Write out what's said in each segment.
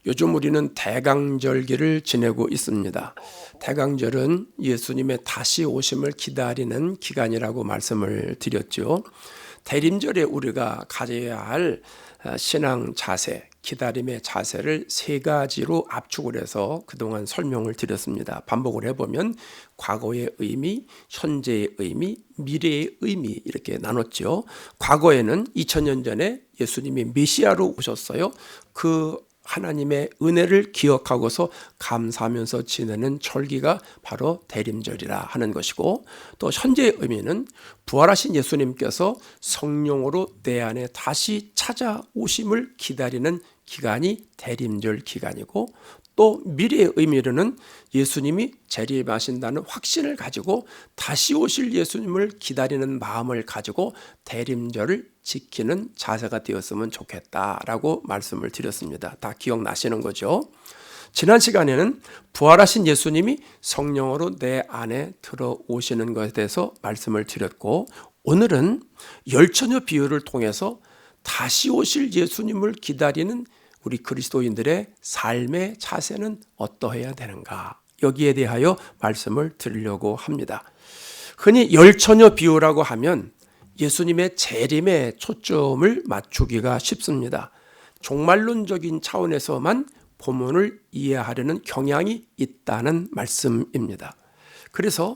요즘 우리는 대강절기를 지내고 있습니다. 대강절은 예수님의 다시 오심을 기다리는 기간이라고 말씀을 드렸죠. 대림절에 우리가 가져야 할 신앙 자세, 기다림의 자세를 세 가지로 압축을 해서 그동안 설명을 드렸습니다. 반복을 해보면 과거의 의미, 현재의 의미, 미래의 의미 이렇게 나눴죠. 과거에는 2000년 전에 예수님이 메시아로 오셨어요. 그 하나님의 은혜를 기억하고서 감사하면서 지내는 절기가 바로 대림절이라 하는 것이고, 또 현재의 의미는 부활하신 예수님께서 성령으로 내 안에 다시 찾아오심을 기다리는 기간이 대림절 기간이고, 또 미래의 의미로는 예수님이 재림하신다는 확신을 가지고 다시 오실 예수님을 기다리는 마음을 가지고 대림절을 지키는 자세가 되었으면 좋겠다라고 말씀을 드렸습니다. 다 기억나시는 거죠? 지난 시간에는 부활하신 예수님이 성령으로 내 안에 들어오시는 것에 대해서 말씀을 드렸고, 오늘은 열처녀 비유를 통해서 다시 오실 예수님을 기다리는 우리 그리스도인들의 삶의 자세는 어떠해야 되는가, 여기에 대하여 말씀을 드리려고 합니다. 흔히 열처녀 비유라고 하면 예수님의 재림에 초점을 맞추기가 쉽습니다. 종말론적인 차원에서만 본문을 이해하려는 경향이 있다는 말씀입니다. 그래서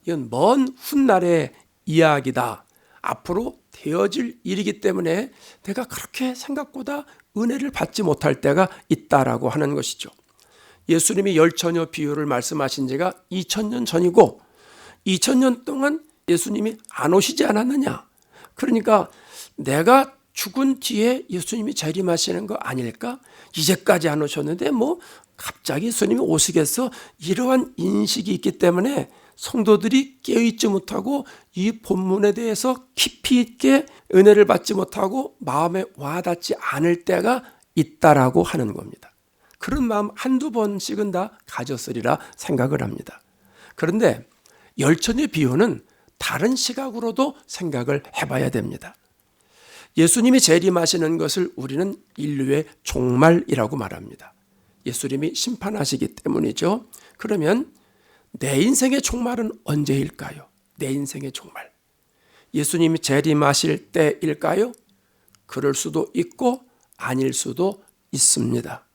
이건 먼 훗날의 이야기다, 앞으로 되어질 일이기 때문에 내가 그렇게 생각보다 은혜를 받지 못할 때가 있다라고 하는 것이죠. 예수님이 열처녀 비유를 말씀하신 지가 2000년 전이고 2000년 동안 예수님이 안 오시지 않았느냐? 그러니까 내가 죽은 뒤에 예수님이 재림하시는 거 아닐까? 이제까지 안 오셨는데 뭐 갑자기 예수님이 오시겠어? 이러한 인식이 있기 때문에 성도들이 깨어있지 못하고 이 본문에 대해서 깊이 있게 은혜를 받지 못하고 마음에 와닿지 않을 때가 있다라고 하는 겁니다. 그런 마음 한두 번씩은 다 가졌으리라 생각을 합니다. 그런데 열처녀 비유는 다른 시각으로도 생각을 해봐야 됩니다. 예수님이 재림하시는 것을 우리는 인류의 종말이라고 말합니다. 예수님이 심판하시기 때문이죠. 그러면 내 인생의 종말은 언제일까요? 내 인생의 종말. 예수님이 재림하실 때일까요? 그럴 수도 있고 아닐 수도 있습니다.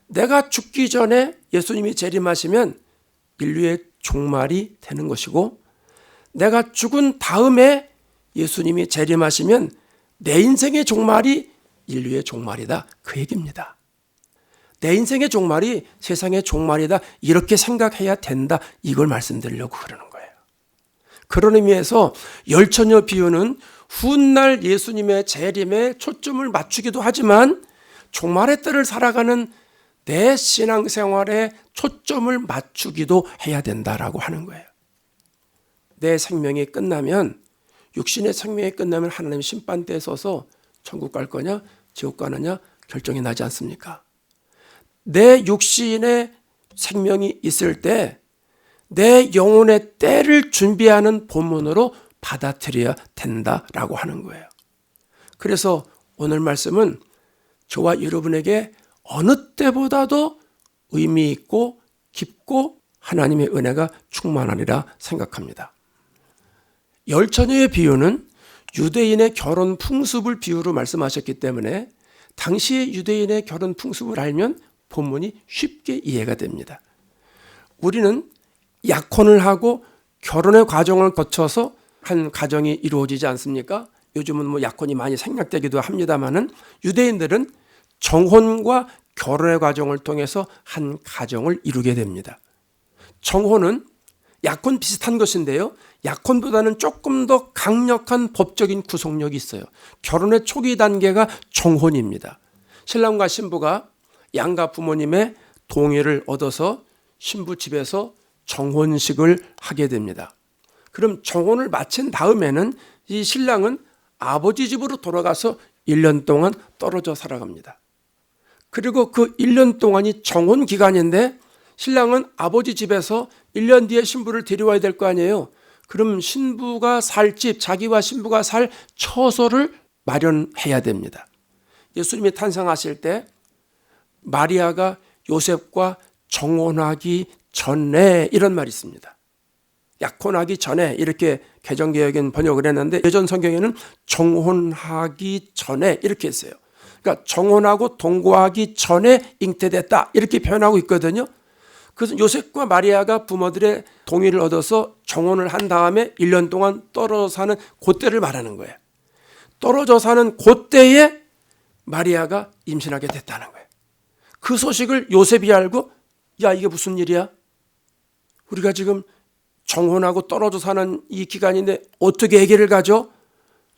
내가 죽기 전에 예수님이 재림하시면 인류의 종말이 되는 것이고, 내가 죽은 다음에 예수님이 재림하시면 내 인생의 종말이 인류의 종말이다, 그 얘기입니다. 내 인생의 종말이 세상의 종말이다, 이렇게 생각해야 된다, 이걸 말씀드리려고 그러는 거예요. 그런 의미에서 열처녀 비유는 훗날 예수님의 재림에 초점을 맞추기도 하지만 종말의 때를 살아가는 내 신앙생활에 초점을 맞추기도 해야 된다라고 하는 거예요. 내 생명이 끝나면, 육신의 생명이 끝나면 하나님 심판대에 서서 천국 갈 거냐 지옥 가느냐 결정이 나지 않습니까? 내 육신의 생명이 있을 때 내 영혼의 때를 준비하는 본문으로 받아들여야 된다라고 하는 거예요. 그래서 오늘 말씀은 저와 여러분에게 어느 때보다도 의미 있고 깊고 하나님의 은혜가 충만하리라 생각합니다. 열처녀의 비유는 유대인의 결혼 풍습을 비유로 말씀하셨기 때문에 당시의 유대인의 결혼 풍습을 알면 본문이 쉽게 이해가 됩니다. 우리는 약혼을 하고 결혼의 과정을 거쳐서 한 가정이 이루어지지 않습니까? 요즘은 뭐 약혼이 많이 생략되기도 합니다만은 유대인들은 정혼과 결혼의 과정을 통해서 한 가정을 이루게 됩니다. 정혼은 약혼 비슷한 것인데요, 약혼보다는 조금 더 강력한 법적인 구속력이 있어요. 결혼의 초기 단계가 정혼입니다. 신랑과 신부가 양가 부모님의 동의를 얻어서 신부 집에서 정혼식을 하게 됩니다. 그럼 정혼을 마친 다음에는 이 신랑은 아버지 집으로 돌아가서 1년 동안 떨어져 살아갑니다. 그리고 그 1년 동안이 정혼 기간인데 신랑은 아버지 집에서 1년 뒤에 신부를 데려와야 될 거 아니에요. 그럼 신부가 살 집, 자기와 신부가 살 처소를 마련해야 됩니다. 예수님이 탄생하실 때 마리아가 요셉과 정혼하기 전에, 이런 말이 있습니다. 약혼하기 전에, 이렇게 개정개혁엔 번역을 했는데 예전 성경에는 정혼하기 전에 이렇게 했어요. 그러니까 정혼하고 동거하기 전에 잉태됐다, 이렇게 표현하고 있거든요. 그래서 요셉과 마리아가 부모들의 동의를 얻어서 정혼을 한 다음에 1년 동안 떨어져 사는 그때를 말하는 거예요. 떨어져 사는 그때에 마리아가 임신하게 됐다는 거예요. 그 소식을 요셉이 알고, 야, 이게 무슨 일이야? 우리가 지금 정혼하고 떨어져 사는 이 기간인데 어떻게 아기를 가져?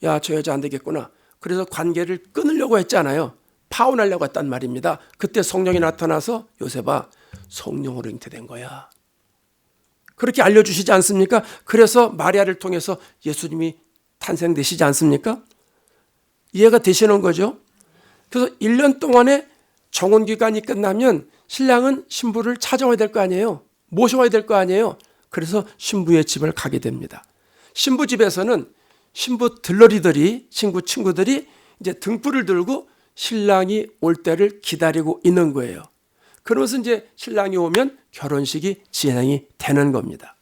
야, 저 여자 안 되겠구나. 그래서 관계를 끊으려고 했잖아요. 파혼하려고 했단 말입니다. 그때 성령이 나타나서 요셉아, 성령으로 잉태된 거야. 그렇게 알려주시지 않습니까? 그래서 마리아를 통해서 예수님이 탄생되시지 않습니까? 이해가 되시는 거죠? 그래서 1년 동안의 정혼 기간이 끝나면 신랑은 신부를 찾아와야 될 거 아니에요. 모셔와야 될 거 아니에요. 그래서 신부의 집을 가게 됩니다. 신부 집에서는 신부 들러리들이, 친구들이 이제 등불을 들고 신랑이 올 때를 기다리고 있는 거예요. 그러면서 이제 신랑이 오면 결혼식이 진행이 되는 겁니다.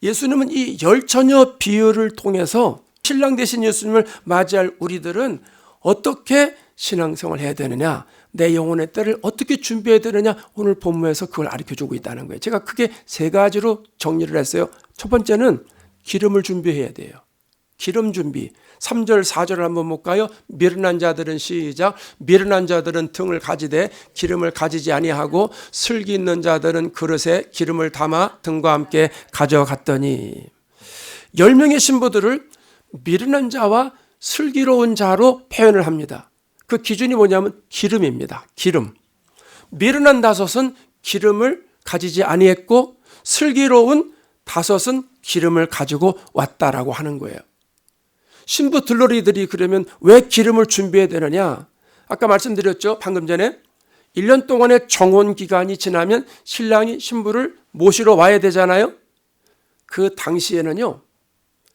예수님은 이 열처녀 비유를 통해서 신랑 되신 예수님을 맞이할 우리들은 어떻게 신앙생활을 해야 되느냐, 내 영혼의 때를 어떻게 준비해야 되느냐, 오늘 본문에서 그걸 가르쳐주고 있다는 거예요. 제가 크게 3가지로 정리를 했어요. 첫 번째는 기름을 준비해야 돼요. 기름 준비. 3절 4절을 한번 볼까요? 미련한 자들은 시작. 미련한 자들은 등을 가지되 기름을 가지지 아니하고 슬기 있는 자들은 그릇에 기름을 담아 등과 함께 가져갔더니, 10명의 신부들을 미련한 자와 슬기로운 자로 표현을 합니다. 그 기준이 뭐냐면 기름입니다. 기름. 미련한 5은 기름을 가지지 아니했고 슬기로운 5은 기름을 가지고 왔다라고 하는 거예요. 신부 들러리들이 그러면 왜 기름을 준비해야 되느냐? 아까 말씀드렸죠. 방금 전에 1년 동안의 정혼 기간이 지나면 신랑이 신부를 모시러 와야 되잖아요. 그 당시에는요,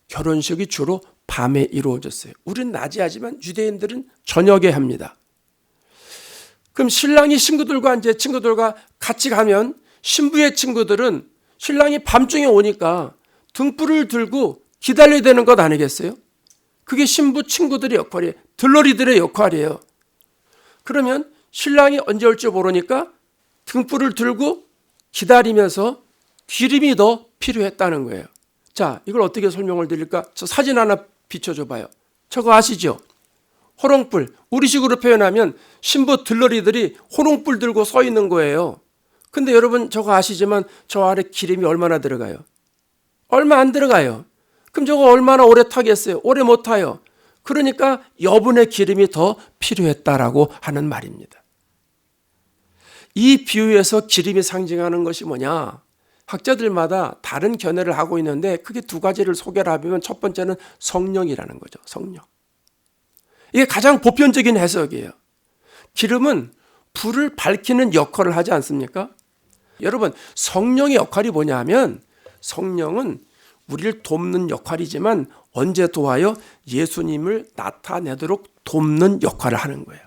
결혼식이 주로 밤에 이루어졌어요. 우리는 낮에 하지만 유대인들은 저녁에 합니다. 그럼 신랑이 친구들과 같이 가면 신부의 친구들은 신랑이 밤중에 오니까 등불을 들고 기다려야 되는 것 아니겠어요? 그게 신부 친구들의 역할이에요. 들러리들의 역할이에요. 그러면 신랑이 언제 올지 모르니까 등불을 들고 기다리면서 기름이 더 필요했다는 거예요. 자, 이걸 어떻게 설명을 드릴까? 저 사진 하나 비춰줘 봐요. 저거 아시죠? 호롱불. 우리식으로 표현하면 신부 들러리들이 호롱불 들고 서 있는 거예요. 근데 여러분 저거 아시지만 저 아래 기름이 얼마나 들어가요? 얼마 안 들어가요. 그럼 저거 얼마나 오래 타겠어요? 오래 못 타요. 그러니까 여분의 기름이 더 필요했다라고 하는 말입니다. 이 비유에서 기름이 상징하는 것이 뭐냐? 학자들마다 다른 견해를 하고 있는데 크게 2가지를 소개를 하면, 첫 번째는 성령이라는 거죠. 성령. 이게 가장 보편적인 해석이에요. 기름은 불을 밝히는 역할을 하지 않습니까? 여러분, 성령의 역할이 뭐냐면, 성령은 우리를 돕는 역할이지만 언제 도와요? 예수님을 나타내도록 돕는 역할을 하는 거예요.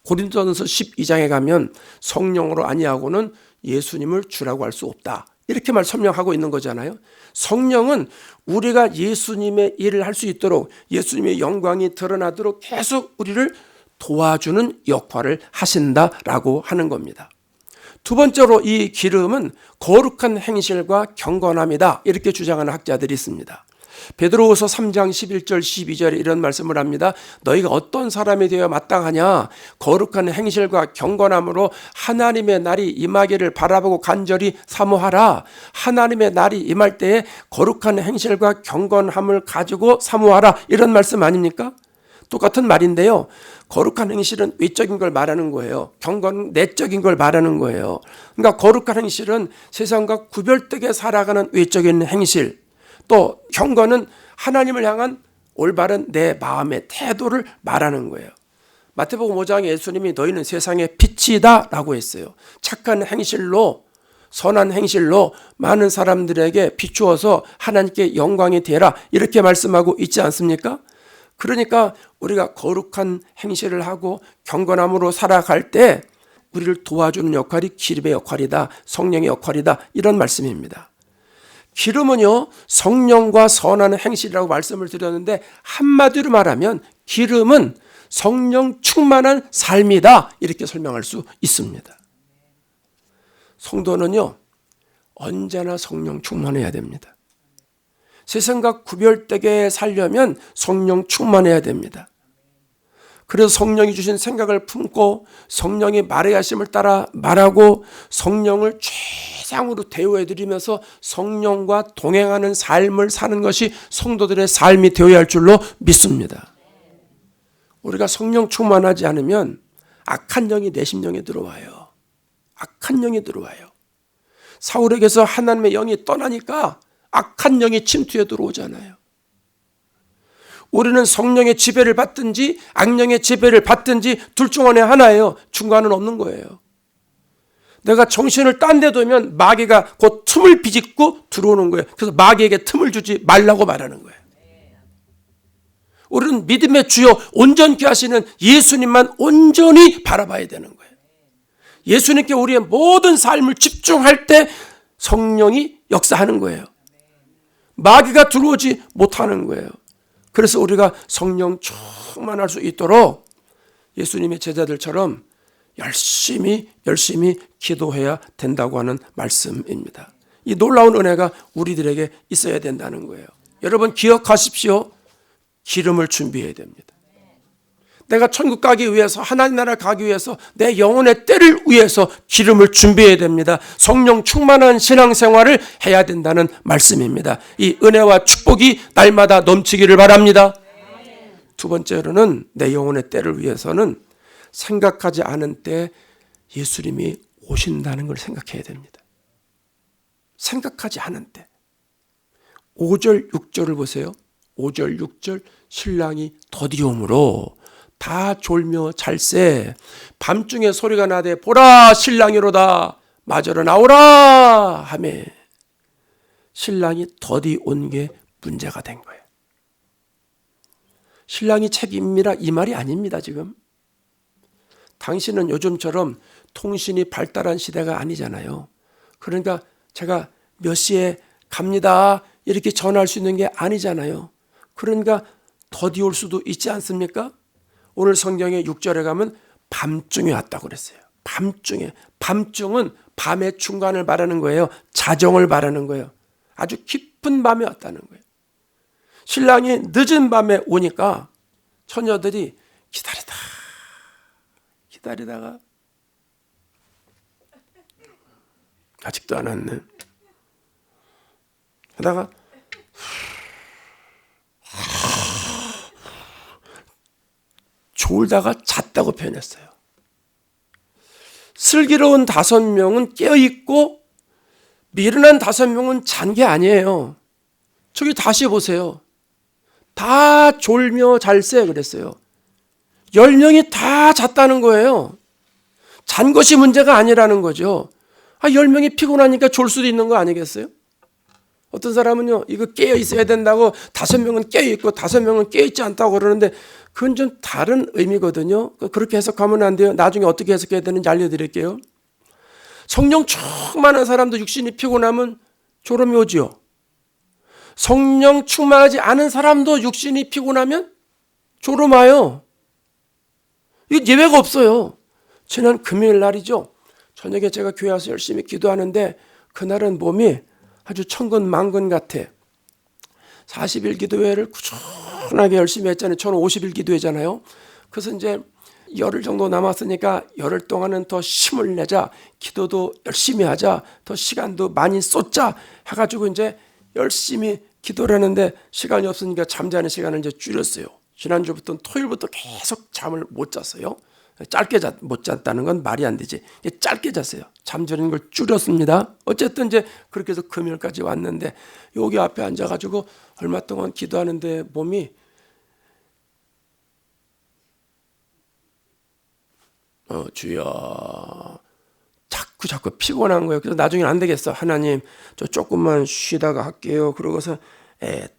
고린도전서 12장에 가면 성령으로 아니하고는 예수님을 주라고 할 수 없다, 이렇게 설명하고 있는 거잖아요. 성령은 우리가 예수님의 일을 할 수 있도록, 예수님의 영광이 드러나도록 계속 우리를 도와주는 역할을 하신다라고 하는 겁니다. 2번째로 이 기름은 거룩한 행실과 경건함이다, 이렇게 주장하는 학자들이 있습니다. 베드로후서 3장 11절 12절에 이런 말씀을 합니다. 너희가 어떤 사람이 되어 마땅하냐? 거룩한 행실과 경건함으로 하나님의 날이 임하기를 바라보고 간절히 사모하라. 하나님의 날이 임할 때에 거룩한 행실과 경건함을 가지고 사모하라, 이런 말씀 아닙니까? 똑같은 말인데요. 거룩한 행실은 외적인 걸 말하는 거예요. 경건은 내적인 걸 말하는 거예요. 그러니까 거룩한 행실은 세상과 구별되게 살아가는 외적인 행실, 또 경건은 하나님을 향한 올바른 내 마음의 태도를 말하는 거예요. 마태복음 5장에 예수님이 너희는 세상의 빛이다 라고 했어요. 착한 행실로, 선한 행실로 많은 사람들에게 비추어서 하나님께 영광이 되라, 이렇게 말씀하고 있지 않습니까? 그러니까 우리가 거룩한 행실을 하고 경건함으로 살아갈 때 우리를 도와주는 역할이 기름의 역할이다. 성령의 역할이다. 이런 말씀입니다. 기름은요, 성령과 선하는 행실이라고 말씀을 드렸는데 한마디로 말하면 기름은 성령 충만한 삶이다. 이렇게 설명할 수 있습니다. 성도는요, 언제나 성령 충만해야 됩니다. 세상과 구별되게 살려면 성령 충만해야 됩니다. 그래서 성령이 주신 생각을 품고 성령이 말의 하심을 따라 말하고 성령을 최상으로 대우해드리면서 성령과 동행하는 삶을 사는 것이 성도들의 삶이 되어야 할 줄로 믿습니다. 우리가 성령 충만하지 않으면 악한 영이 내 심령에 들어와요. 악한 영이 들어와요. 사울에게서 하나님의 영이 떠나니까 악한 영이 침투해 들어오잖아요. 우리는 성령의 지배를 받든지 악령의 지배를 받든지 둘 중 하나예요. 중간은 없는 거예요. 내가 정신을 딴 데 두면 마귀가 곧 틈을 비집고 들어오는 거예요. 그래서 마귀에게 틈을 주지 말라고 말하는 거예요. 우리는 믿음의 주요 온전케 하시는 예수님만 온전히 바라봐야 되는 거예요. 예수님께 우리의 모든 삶을 집중할 때 성령이 역사하는 거예요. 마귀가 들어오지 못하는 거예요. 그래서 우리가 성령 충만할 수 있도록 예수님의 제자들처럼 열심히 기도해야 된다고 하는 말씀입니다. 이 놀라운 은혜가 우리들에게 있어야 된다는 거예요. 여러분 기억하십시오. 기름을 준비해야 됩니다. 내가 천국 가기 위해서 하나님 나라 가기 위해서 내 영혼의 때를 위해서 기름을 준비해야 됩니다. 성령 충만한 신앙생활을 해야 된다는 말씀입니다. 이 은혜와 축복이 날마다 넘치기를 바랍니다. 두 번째로는 내 영혼의 때를 위해서는 생각하지 않은 때 예수님이 오신다는 걸 생각해야 됩니다. 생각하지 않은 때. 5절 6절을 보세요. 5절 6절 신랑이 더디움으로 다 졸며 잘세 밤중에 소리가 나되 보라 신랑이로다 마저로 나오라 하매 신랑이 더디 온 게 문제가 된 거예요. 신랑이 책임이라 이 말이 아닙니다. 지금 당신은 요즘처럼 통신이 발달한 시대가 아니잖아요. 그러니까 제가 몇 시에 갑니다 이렇게 전화할 수 있는 게 아니잖아요. 그러니까 더디 올 수도 있지 않습니까? 오늘 성경에 6절에 가면 밤중에 왔다고 그랬어요. 밤중에. 밤중은 밤의 중간을 말하는 거예요. 자정을 말하는 거예요. 아주 깊은 밤에 왔다는 거예요. 신랑이 늦은 밤에 오니까 처녀들이 기다리다가 아직도 안 왔네. 하다가 졸다가 잤다고 표현했어요. 슬기로운 5명은 깨어있고 미련한 5명은 잔 게 아니에요. 저기 다시 보세요. 다 졸며 잘세 그랬어요. 10명이 다 잤다는 거예요. 잔 것이 문제가 아니라는 거죠. 10명이 피곤하니까 졸 수도 있는 거 아니겠어요? 어떤 사람은요, 이거 깨어 있어야 된다고 5명은 깨어 있고 5명은 깨어 있지 않다고 그러는데 그건 좀 다른 의미거든요. 그렇게 해석하면 안 돼요. 나중에 어떻게 해석해야 되는지 알려드릴게요. 성령 충만한 사람도 육신이 피곤하면 졸음이 오지요. 성령 충만하지 않은 사람도 육신이 피곤하면 졸음 와요. 이거 예외가 없어요. 지난 금요일 날이죠. 저녁에 제가 교회 와서 열심히 기도하는데 그날은 몸이 아주 천근만근 같아. 40일 기도회를 꾸준하게 열심히 했잖아요. 저는 50일 기도회잖아요. 그래서 이제 열흘 정도 남았으니까 열흘 동안은 더 힘을 내자. 기도도 열심히 하자. 더 시간도 많이 쏟자. 해가지고 이제 열심히 기도를 하는데 시간이 없으니까 잠자는 시간을 이제 줄였어요. 지난주부터 토요일부터 계속 잠을 못 잤어요. 짧게 못 잤다는 건 말이 안 되지. 짧게 잤어요. 잠자는 걸 줄였습니다. 어쨌든 이제 그렇게 해서 금요일까지 왔는데 여기 앞에 앉아가지고 얼마 동안 기도하는데 몸이 주여 자꾸 피곤한 거예요. 그래서 나중에 안 되겠어. 하나님 저 조금만 쉬다가 할게요. 그러고서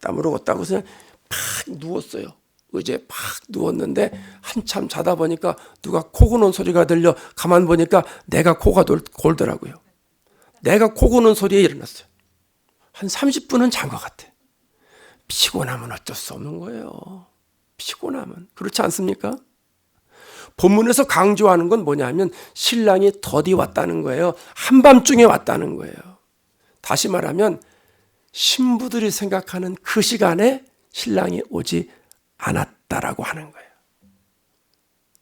땀으로 걷다고서 팍 누웠어요. 의자에 팍 누웠는데 한참 자다 보니까 누가 코 고는 소리가 들려 가만 보니까 내가 코가 골더라고요. 내가 코 고는 소리에 일어났어요. 한 30분은 잔 것 같아. 피곤하면 어쩔 수 없는 거예요. 피곤하면. 그렇지 않습니까? 본문에서 강조하는 건 뭐냐면 신랑이 더디 왔다는 거예요. 한밤중에 왔다는 거예요. 다시 말하면 신부들이 생각하는 그 시간에 신랑이 오지 않았다라고 하는 거예요.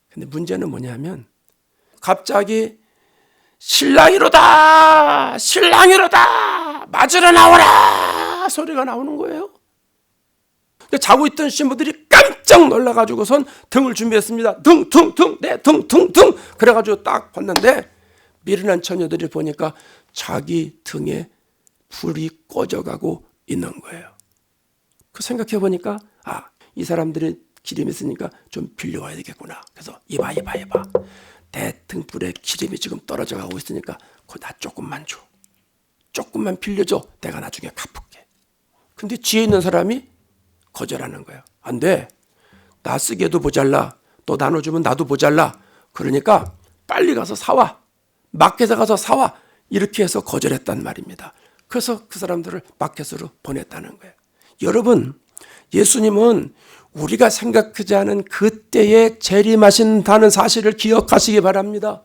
근데 문제는 뭐냐면 갑자기 신랑이로다! 신랑이로다! 맞으러 나오라! 소리가 나오는 거예요. 자고 있던 신부들이 깜짝 놀라가지고선 등을 준비했습니다. 등. 그래가지고 딱 봤는데 미련한 처녀들이 보니까 자기 등에 불이 꺼져가고 있는 거예요. 그 생각해 보니까 이 사람들이 기름이 있으니까 좀 빌려와야 되겠구나. 그래서 이봐. 내 등불에 기름이 지금 떨어져 가고 있으니까 그거 나 조금만 줘. 조금만 빌려줘. 내가 나중에 갚을게. 근데 뒤에 있는 사람이 거절하는 거예요. 안 돼. 나 쓰기에도 모자라. 또 나눠주면 나도 모자라. 그러니까 빨리 가서 사와. 마켓에 가서 사와. 이렇게 해서 거절했단 말입니다. 그래서 그 사람들을 마켓으로 보냈다는 거예요. 여러분, 예수님은 우리가 생각하지 않은 그때에 재림하신다는 사실을 기억하시기 바랍니다.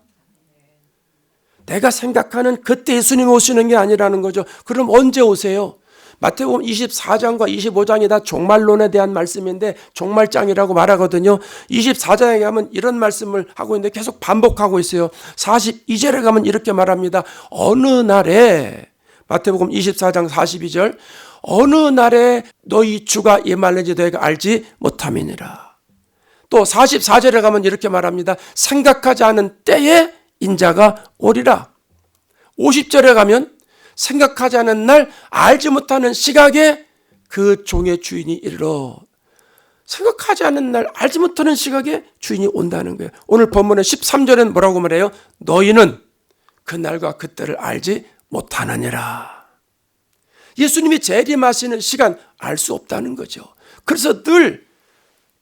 내가 생각하는 그때 예수님 오시는 게 아니라는 거죠. 그럼 언제 오세요? 마태복음 24장과 25장이 다 종말론에 대한 말씀인데 종말장이라고 말하거든요. 24장에 가면 이런 말씀을 하고 있는데 계속 반복하고 있어요. 42절에 가면 이렇게 말합니다. 어느 날에 마태복음 24장 42절 어느 날에 너희 주가 임할는지 너희가 알지 못함이니라. 또 44절에 가면 이렇게 말합니다. 생각하지 않은 때에 인자가 오리라. 50절에 가면 생각하지 않은 날 알지 못하는 시각에 그 종의 주인이 이르러. 생각하지 않은 날 알지 못하는 시각에 주인이 온다는 거예요. 오늘 본문의 13절은 뭐라고 말해요? 너희는 그 날과 그때를 알지 못하느니라. 예수님이 재림하시는 시간 알 수 없다는 거죠. 그래서 늘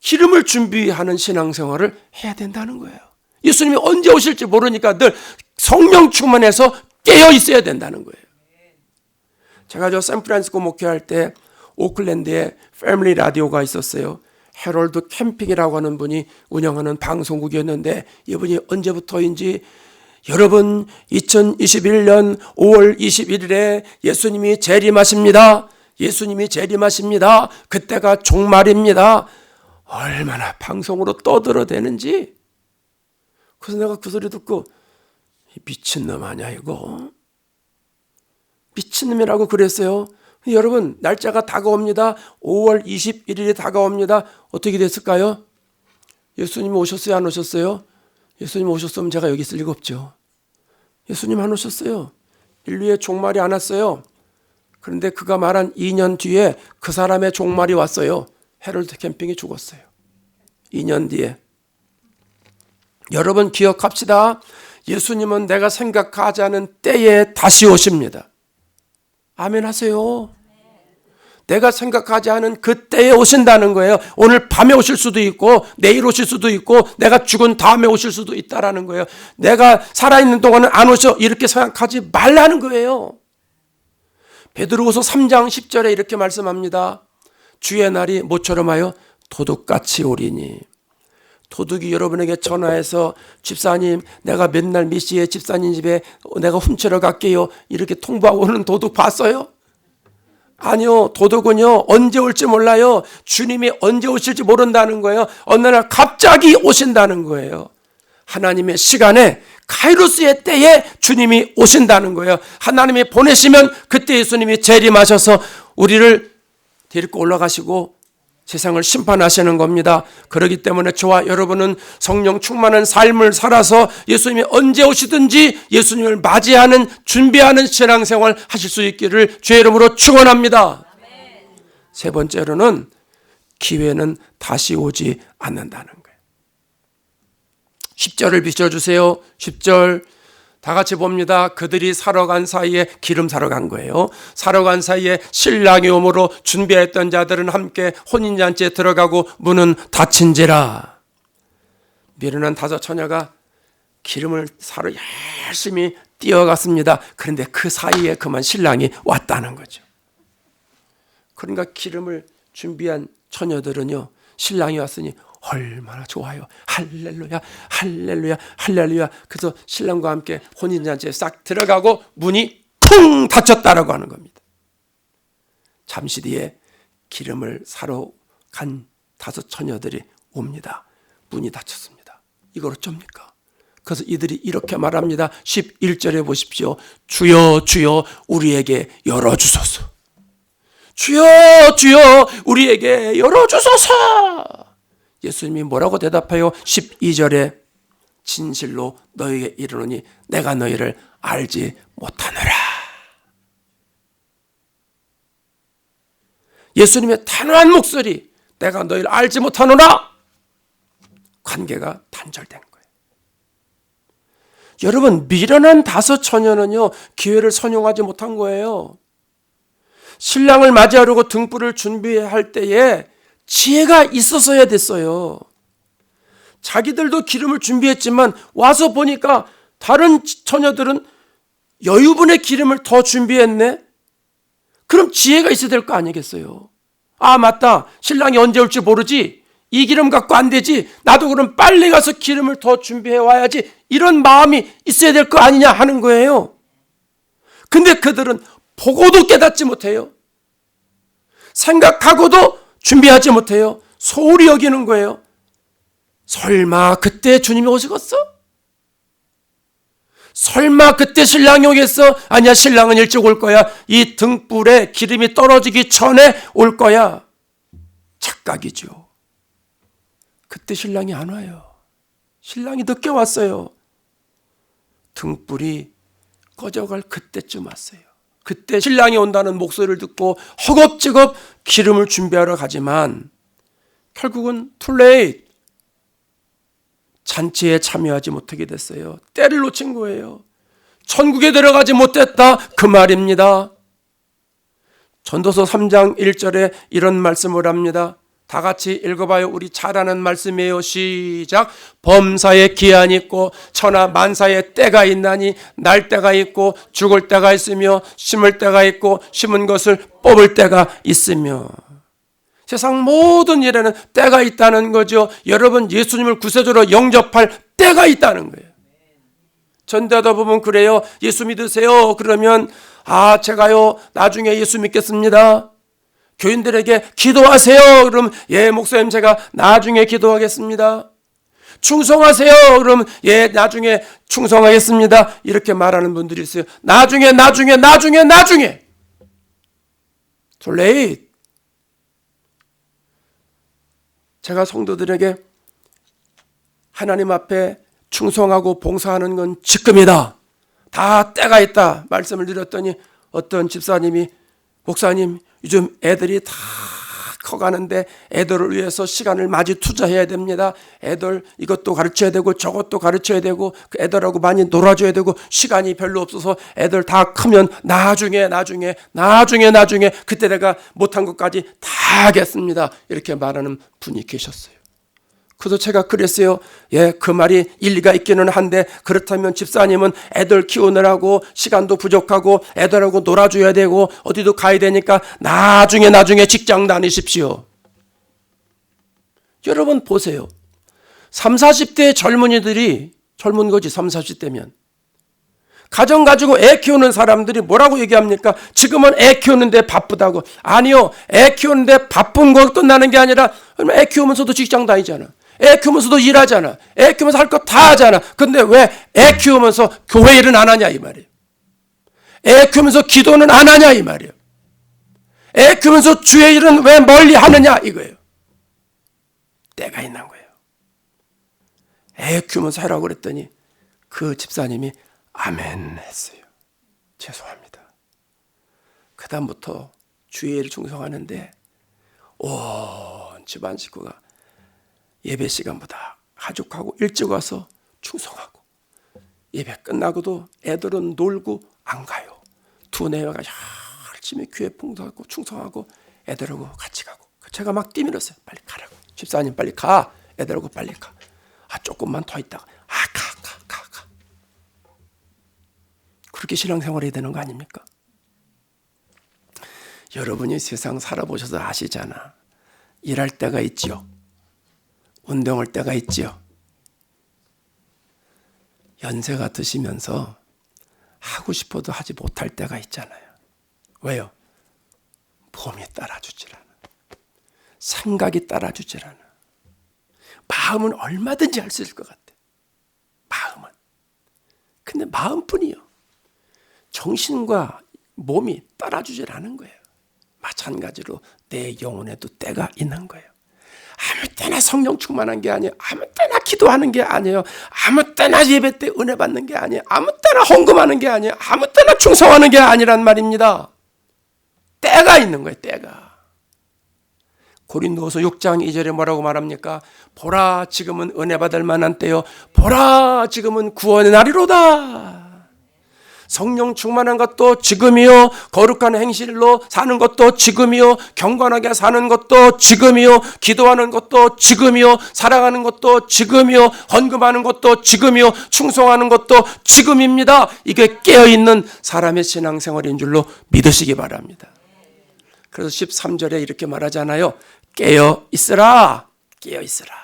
기름을 준비하는 신앙생활을 해야 된다는 거예요. 예수님이 언제 오실지 모르니까 늘 성령 충만해서 깨어 있어야 된다는 거예요. 제가 샌프란시스코 목회할 때 오클랜드에 패밀리 라디오가 있었어요. 해롤드 캠핑이라고 하는 분이 운영하는 방송국이었는데 이분이 언제부터인지 여러분 2021년 5월 21일에 예수님이 재림하십니다. 예수님이 재림하십니다. 그때가 종말입니다. 얼마나 방송으로 떠들어대는지. 그래서 내가 그 소리 듣고 미친놈 아니야 이거. 미친놈이라고 그랬어요. 여러분 날짜가 다가옵니다. 5월 21일이 다가옵니다. 어떻게 됐을까요? 예수님이 오셨어요? 안 오셨어요? 예수님 오셨으면 제가 여기 있을 리가 없죠. 예수님 안 오셨어요. 인류의 종말이 안 왔어요. 그런데 그가 말한 2년 뒤에 그 사람의 종말이 왔어요. 해롤드 캠핑이 죽었어요. 2년 뒤에. 여러분 기억합시다. 예수님은 내가 생각하지 않은 때에 다시 오십니다. 아멘 하세요. 내가 생각하지 않은 그때에 오신다는 거예요. 오늘 밤에 오실 수도 있고 내일 오실 수도 있고 내가 죽은 다음에 오실 수도 있다라는 거예요. 내가 살아있는 동안은 안 오셔 이렇게 생각하지 말라는 거예요. 베드로후서 3장 10절에 이렇게 말씀합니다. 주의 날이 모처럼 하여 도둑같이 오리니. 도둑이 여러분에게 전화해서 집사님 내가 맨날 몇 시에 집사님 집에 내가 훔치러 갈게요 이렇게 통보하고 오는 도둑 봤어요? 아니요. 도둑은요 언제 올지 몰라요. 주님이 언제 오실지 모른다는 거예요. 어느 날 갑자기 오신다는 거예요. 하나님의 시간에 카이로스의 때에 주님이 오신다는 거예요. 하나님이 보내시면 그때 예수님이 재림하셔서 우리를 데리고 올라가시고 세상을 심판하시는 겁니다. 그렇기 때문에 저와 여러분은 성령 충만한 삶을 살아서 예수님이 언제 오시든지 예수님을 맞이하는 준비하는 신앙생활 하실 수 있기를 주의 이름으로 축원합니다. 세 번째로는 기회는 다시 오지 않는다는 거예요. 10절을 비춰주세요. 10절 다 같이 봅니다. 그들이 사러 간 사이에, 기름 사러 간 거예요. 사러 간 사이에 신랑이 오므로 준비했던 자들은 함께 혼인잔치에 들어가고 문은 닫힌지라. 미련한 다섯 처녀가 기름을 사러 열심히 뛰어갔습니다. 그런데 그 사이에 그만 신랑이 왔다는 거죠. 그러니까 기름을 준비한 처녀들은요, 신랑이 왔으니 얼마나 좋아요. 할렐루야, 할렐루야, 할렐루야. 그래서 신랑과 함께 혼인잔치에 싹 들어가고 문이 쿵 닫혔다라고 하는 겁니다. 잠시 뒤에 기름을 사러 간 다섯 처녀들이 옵니다. 문이 닫혔습니다. 이걸 어쩝니까? 그래서 이들이 이렇게 말합니다. 11절에 보십시오. 주여 주여 우리에게 열어주소서. 주여 주여 우리에게 열어주소서. 예수님이 뭐라고 대답해요? 12절에 진실로 너희에게 이르노니 내가 너희를 알지 못하노라. 예수님의 단호한 목소리, 내가 너희를 알지 못하노라. 관계가 단절된 거예요. 여러분, 미련한 다섯 처녀는요, 기회를 선용하지 못한 거예요. 신랑을 맞이하려고 등불을 준비할 때에 지혜가 있었어야 됐어요. 자기들도 기름을 준비했지만 와서 보니까 다른 처녀들은 여유분의 기름을 더 준비했네. 그럼 지혜가 있어야 될 거 아니겠어요? 아, 맞다. 신랑이 언제 올지 모르지. 이 기름 갖고 안 되지. 나도 그럼 빨리 가서 기름을 더 준비해 와야지. 이런 마음이 있어야 될 거 아니냐 하는 거예요. 근데 그들은 보고도 깨닫지 못해요. 생각하고도 준비하지 못해요. 소홀히 여기는 거예요. 설마 그때 주님이 오시겠어? 설마 그때 신랑이 오겠어? 아니야, 신랑은 일찍 올 거야. 이 등불에 기름이 떨어지기 전에 올 거야. 착각이죠. 그때 신랑이 안 와요. 신랑이 늦게 왔어요. 등불이 꺼져갈 그때쯤 왔어요. 그때 신랑이 온다는 목소리를 듣고 허겁지겁 기름을 준비하러 가지만 결국은 too late. 잔치에 참여하지 못하게 됐어요. 때를 놓친 거예요. 천국에 들어가지 못했다, 그 말입니다. 전도서 3장 1절에 이런 말씀을 합니다. 다 같이 읽어봐요. 우리 잘 아는 말씀이에요. 시작. 범사에 기한이 있고 천하 만사에 때가 있나니 날 때가 있고 죽을 때가 있으며 심을 때가 있고 심은 것을 뽑을 때가 있으며. 세상 모든 일에는 때가 있다는 거죠. 여러분, 예수님을 구세주로 영접할 때가 있다는 거예요. 전도하다 보면 그래요. 예수 믿으세요. 그러면 제가요 나중에 예수 믿겠습니다. 교인들에게 기도하세요. 그럼 예, 목사님 제가 나중에 기도하겠습니다. 충성하세요. 그럼 예, 나중에 충성하겠습니다. 이렇게 말하는 분들이 있어요. 나중에. Too late. 제가 성도들에게 하나님 앞에 충성하고 봉사하는 건 지금이다. 다 때가 있다. 말씀을 드렸더니 어떤 집사님이 목사님, 요즘 애들이 다 커가는데 애들을 위해서 시간을 많이 투자해야 됩니다. 애들 이것도 가르쳐야 되고 저것도 가르쳐야 되고 그 애들하고 많이 놀아줘야 되고 시간이 별로 없어서 애들 다 크면 나중에 그때 내가 못한 것까지 다 하겠습니다. 이렇게 말하는 분이 계셨어요. 그래서 제가 그랬어요. 예, 그 말이 일리가 있기는 한데 그렇다면 집사님은 애들 키우느라고 시간도 부족하고 애들하고 놀아줘야 되고 어디도 가야 되니까 나중에 직장 다니십시오. 여러분 보세요. 30, 40대 젊은이들이 젊은 거지 30, 40대면 가정 가지고 애 키우는 사람들이 뭐라고 얘기합니까? 지금은 애 키우는데 바쁘다고. 아니요. 애 키우는데 바쁜 거 끝나는 게 아니라 애 키우면서도 직장 다니잖아. 애 키우면서도 일하잖아. 애 키우면서 할 거 다 하잖아. 근데 왜 애 키우면서 교회 일은 안 하냐 이 말이에요. 애 키우면서 기도는 안 하냐 이 말이에요. 애 키우면서 주의 일은 왜 멀리 하느냐 이거예요. 때가 있는 거예요. 애 키우면서 하라고 그랬더니 그 집사님이 아멘 했어요. 죄송합니다. 그 다음부터 주의 일을 충성하는데 온 집안 식구가 예배 시간보다 가족하고 일찍 와서 충성하고 예배 끝나고도 애들은 놀고 안 가요. 두뇌가 열심히 교회 봉사하고 충성하고 애들하고 같이 가고. 제가 막 뛰밀었어요. 빨리 가라고. 집사님 빨리 가. 애들하고 빨리 가. 조금만 더 있다가 가. 그렇게 신앙생활 해야 되는 거 아닙니까? 여러분이 세상 살아보셔서 아시잖아. 일할 때가 있지요. 운동할 때가 있지요. 연세가 드시면서 하고 싶어도 하지 못할 때가 있잖아요. 왜요? 몸이 따라주질 않아. 생각이 따라주질 않아. 마음은 얼마든지 할 수 있을 것 같아. 마음은. 근데 마음뿐이요. 정신과 몸이 따라주질 않은 거예요. 마찬가지로 내 영혼에도 때가 있는 거예요. 아무 때나 성령 충만한 게 아니에요. 아무 때나 기도하는 게 아니에요. 아무 때나 예배 때 은혜 받는 게 아니에요. 아무 때나 헌금하는 게 아니에요. 아무 때나 충성하는 게 아니란 말입니다. 때가 있는 거예요. 때가. 고린도후서 6장 2절에 뭐라고 말합니까? 보라 지금은 은혜 받을 만한 때요. 보라 지금은 구원의 날이로다. 성령 충만한 것도 지금이요. 거룩한 행실로 사는 것도 지금이요. 경건하게 사는 것도 지금이요. 기도하는 것도 지금이요. 사랑하는 것도 지금이요. 헌금하는 것도 지금이요. 충성하는 것도 지금입니다. 이게 깨어있는 사람의 신앙생활인 줄로 믿으시기 바랍니다. 그래서 13절에 이렇게 말하잖아요. 깨어있으라. 깨어있으라.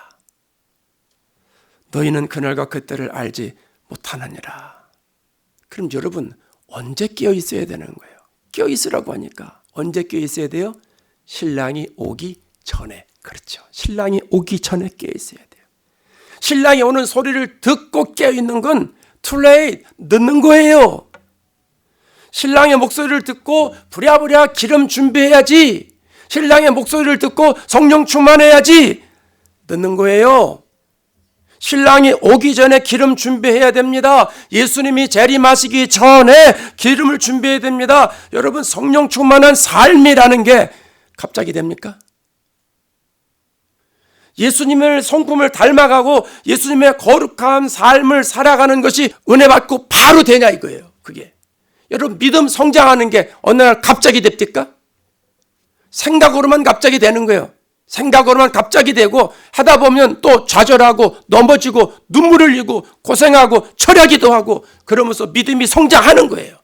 너희는 그날과 그때를 알지 못하느니라. 그럼 여러분 언제 깨어 있어야 되는 거예요? 깨어 있으라고 하니까 언제 깨어 있어야 돼요? 신랑이 오기 전에. 그렇죠. 신랑이 오기 전에 깨어 있어야 돼요. 신랑이 오는 소리를 듣고 깨어 있는 건 too late, 늦는 거예요. 신랑의 목소리를 듣고 부랴부랴 기름 준비해야지. 신랑의 목소리를 듣고 성령 충만해야지. 늦는 거예요. 신랑이 오기 전에 기름 준비해야 됩니다. 예수님이 재림하시기 전에 기름을 준비해야 됩니다. 여러분 성령 충만한 삶이라는 게 갑자기 됩니까? 예수님을 성품을 닮아가고 예수님의 거룩한 삶을 살아가는 것이 은혜 받고 바로 되냐 이거예요. 그게 여러분 믿음 성장하는 게 어느 날 갑자기 됩니까? 생각으로만 갑자기 되는 거예요. 생각으로만 갑자기 되고 하다 보면 또 좌절하고 넘어지고 눈물 흘리고 고생하고 철야기도 하고 그러면서 믿음이 성장하는 거예요.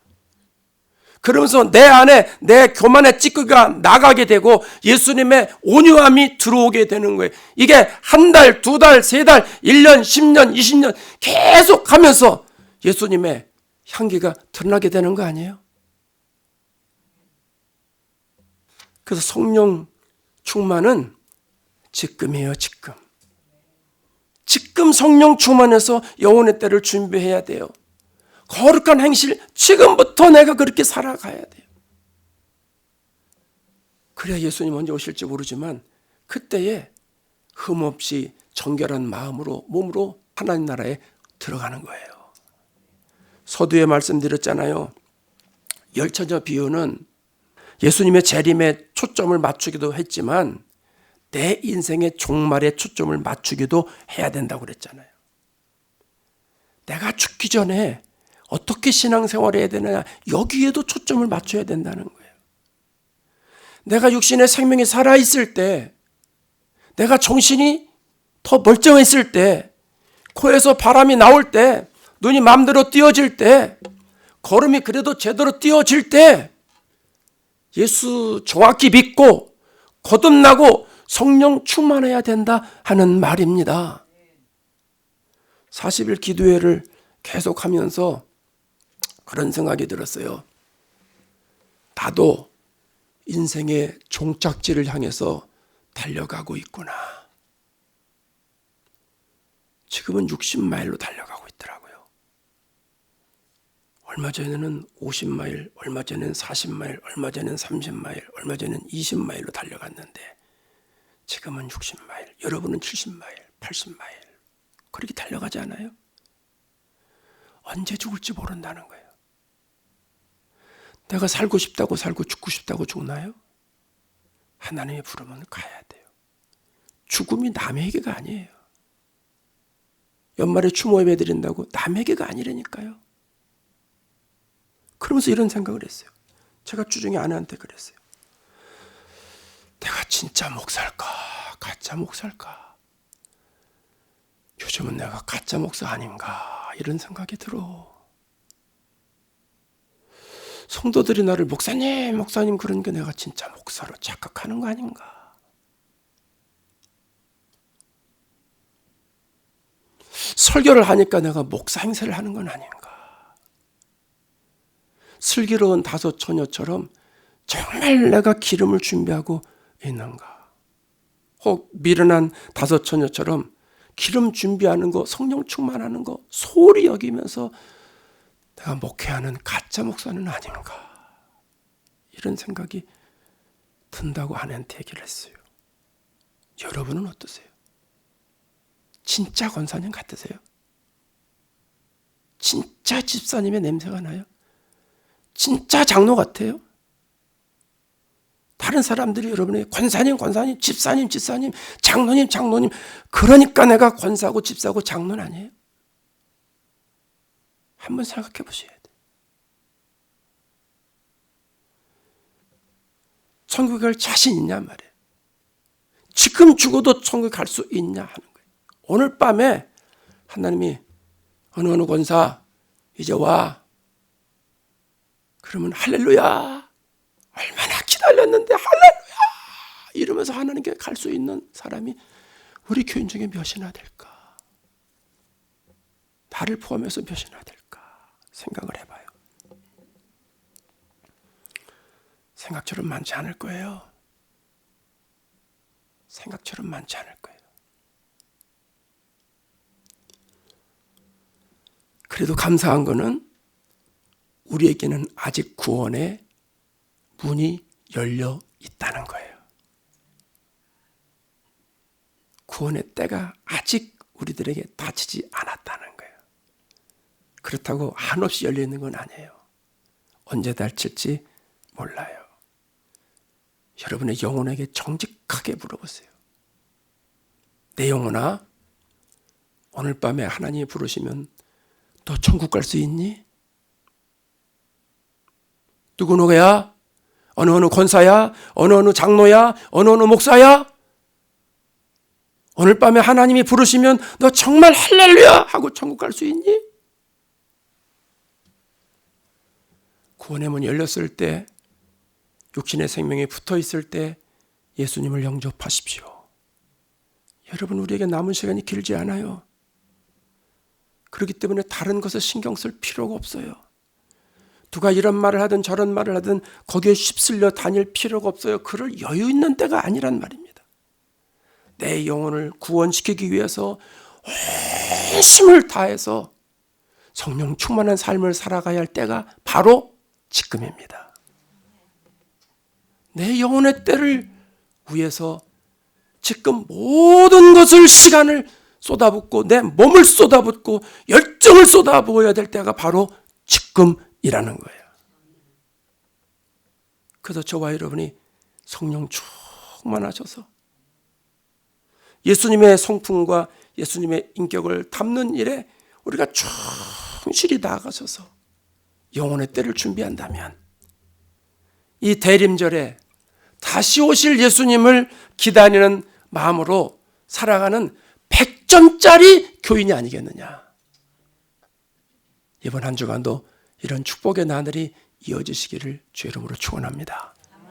그러면서 내 안에 내 교만의 찌꺼기가 나가게 되고 예수님의 온유함이 들어오게 되는 거예요. 이게 한 달, 두 달, 세 달, 1년, 10년, 20년 계속 하면서 예수님의 향기가 드러나게 되는 거 아니에요? 그래서 성령 충만은 지금이에요. 지금 성령 충만해서 영혼의 때를 준비해야 돼요. 거룩한 행실 지금부터 내가 그렇게 살아가야 돼요. 그래야 예수님 언제 오실지 모르지만 그때에 흠없이 정결한 마음으로 몸으로 하나님 나라에 들어가는 거예요. 서두에 말씀드렸잖아요. 열처녀 비유는 예수님의 재림에 초점을 맞추기도 했지만 내 인생의 종말에 초점을 맞추기도 해야 된다고 그랬잖아요. 내가 죽기 전에 어떻게 신앙생활을 해야 되느냐 여기에도 초점을 맞춰야 된다는 거예요. 내가 육신의 생명이 살아있을 때 내가 정신이 더 멀쩡했을 때 코에서 바람이 나올 때 눈이 마음대로 띄어질 때 걸음이 그래도 제대로 띄어질 때 예수 정확히 믿고 거듭나고 성령 충만해야 된다 하는 말입니다. 40일 기도회를 계속하면서 그런 생각이 들었어요. 나도 인생의 종착지를 향해서 달려가고 있구나. 지금은 60마일로 달려가고 있더라고요. 얼마 전에는 50마일, 얼마 전에는 40마일, 얼마 전에는 30마일, 얼마 전에는 20마일로 달려갔는데 지금은 60마일, 여러분은 70마일, 80마일 그렇게 달려가지 않아요? 언제 죽을지 모른다는 거예요. 내가 살고 싶다고 살고 죽고 싶다고 죽나요? 하나님의 부르면 가야 돼요. 죽음이 남의 얘기가 아니에요. 연말에 추모 예배 드린다고 남에게가 아니라니까요. 그러면서 이런 생각을 했어요. 제가 주중에 아내한테 그랬어요. 내가 진짜 목사일까? 가짜 목사일까? 요즘은 내가 가짜 목사 아닌가? 이런 생각이 들어. 성도들이 나를 목사님, 목사님 그러니까 내가 진짜 목사로 착각하는 거 아닌가? 설교를 하니까 내가 목사 행세를 하는 건 아닌가? 슬기로운 다섯 처녀처럼 정말 내가 기름을 준비하고 있는가? 혹 미련한 다섯 처녀처럼 기름 준비하는 거, 성령 충만하는 거 소홀히 여기면서 내가 목회하는 가짜 목사는 아닌가? 이런 생각이 든다고 아내한테 얘기를 했어요. 여러분은 어떠세요? 진짜 권사님 같으세요? 진짜 집사님의 냄새가 나요? 진짜 장로 같아요? 다른 사람들이 여러분의 권사님, 권사님, 집사님, 집사님, 장로님, 장로님 그러니까 내가 권사고 집사고 장로는 아니에요? 한번 생각해 보셔야 돼요. 천국에 갈 자신 있냐 말이에요. 지금 죽어도 천국에 갈 수 있냐 하는 거예요. 오늘 밤에 하나님이 어느 권사 이제 와. 그러면 할렐루야. 얼마나 기다렸는데 할렐루야. 이러면서 하나님께 갈 수 있는 사람이 우리 교인 중에 몇이나 될까? 나를 포함해서 몇이나 될까? 생각을 해봐요. 생각처럼 많지 않을 거예요. 생각처럼 많지 않을 거예요. 그래도 감사한 거는 우리에게는 아직 구원의 문이 열려 있다는 거예요. 구원의 때가 아직 우리들에게 닫히지 않았다는 거예요. 그렇다고 한없이 열려 있는 건 아니에요. 언제 닫힐지 몰라요. 여러분의 영혼에게 정직하게 물어보세요. 내 영혼아, 오늘 밤에 하나님이 부르시면 너 천국 갈 수 있니? 누구야? 어느 권사야? 어느 장로야? 어느 목사야? 오늘 밤에 하나님이 부르시면 너 정말 할렐루야 하고 천국 갈 수 있니? 구원의 문이 열렸을 때, 육신의 생명에 붙어 있을 때 예수님을 영접하십시오. 여러분, 우리에게 남은 시간이 길지 않아요. 그렇기 때문에 다른 것에 신경 쓸 필요가 없어요. 누가 이런 말을 하든 저런 말을 하든 거기에 휩쓸려 다닐 필요가 없어요. 그럴 여유 있는 때가 아니란 말입니다. 내 영혼을 구원시키기 위해서 온 힘을 다해서 성령 충만한 삶을 살아가야 할 때가 바로 지금입니다. 내 영혼의 때를 위해서 지금 모든 것을 시간을 쏟아붓고 내 몸을 쏟아붓고 열정을 쏟아부어야 될 때가 바로 지금이라는 거예요. 그래서 저와 여러분이 성령 충만하셔서 예수님의 성품과 예수님의 인격을 담는 일에 우리가 충실히 나아가셔서 영혼의 때를 준비한다면 이 대림절에 다시 오실 예수님을 기다리는 마음으로 살아가는 100점짜리 교인이 아니겠느냐. 이번 한 주간도 이런 축복의 나날이 이어지시기를 주의 이름으로 축원합니다.